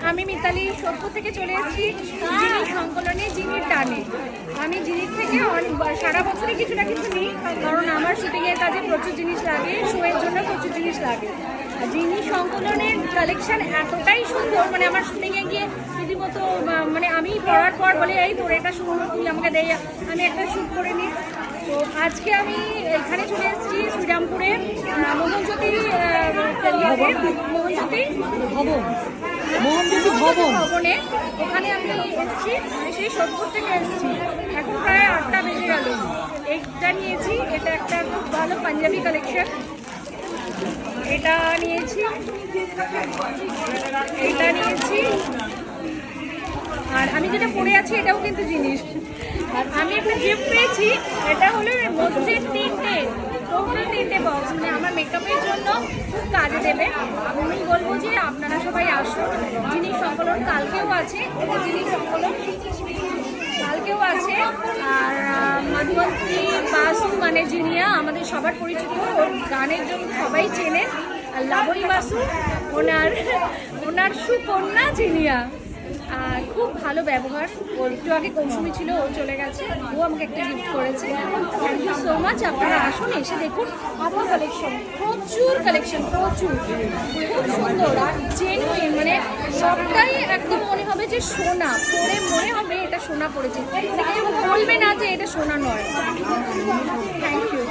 আমি মিতালি সোদপুর থেকে চলে এসেছি জিনিস সংকলনে, জিনির টানে। আমি জিনির থেকে সারা বছরই কিছু না কিছু নিই, কারণ আমার শুটিংয়ের কাজে প্রচুর জিনিস লাগে, শোয়ের জন্য প্রচুর জিনিস লাগে। জিনিস সংকলনের কালেকশন এতটাই সুন্দর, মানে আমার শুটিংয়ে গিয়ে রীতিমতো মানে আমি পড়ার পর বলে এই তোর এটা সুন্দর, তুই আমাকে দেয়, আমি একটা শ্যুট করে নিই। তো আজকে আমি এখানে চলে এসেছি শ্রীরামপুরে মোহনজ্যোতি ভবনে। ওখানে আমি এসেছি, সেই সোদপুর থেকে এসেছি। এখন প্রায় 8টা বেজে গেল। এইটা নিয়েছি, এটা একটা খুব ভালো পাঞ্জাবি কালেকশন। এটা নিয়েছি, এটা নিয়েছি, আর আমি যেটা পরে আছি এটাও কিন্তু জিনিস। আর আমি একটা গিফট পেয়েছি, এটা হলো মধ্যে তিনটে বক্স, মানে আমার মেকআপের জন্য খুব কাজে দেবে। আমি বলবো যে আপনারা সবাই আসুন। জিনিস সংকলন কালকেও আছে, জিনিস সংকলন কালকেও আছে। আর মধুবন্তী বাসু মানে জিনিয়া আমাদের সবার পরিচিত, ওর গানের জন্য সবাই চেনে। আর লাবণী বাসু ওনার সুকন্যা জিনিয়া। আর খুব ভালো ব্যবহার। ওর একটু আগে কৌশুমি ছিল, ও চলে গেছে, ও আমাকে একটা গিফট করেছে। Thank you so much. আপনারা আসুন, এসে দেখুন আরও কালেকশন, প্রচুর কালেকশন, প্রচুর, খুব সুন্দর আর জেনুইন, মানে সবটাই একদম মনে হবে যে সোনা পরে, মনে হবে এটা সোনা পড়েছে, কেউ বলবে না যে এটা সোনা নয়। Thank you.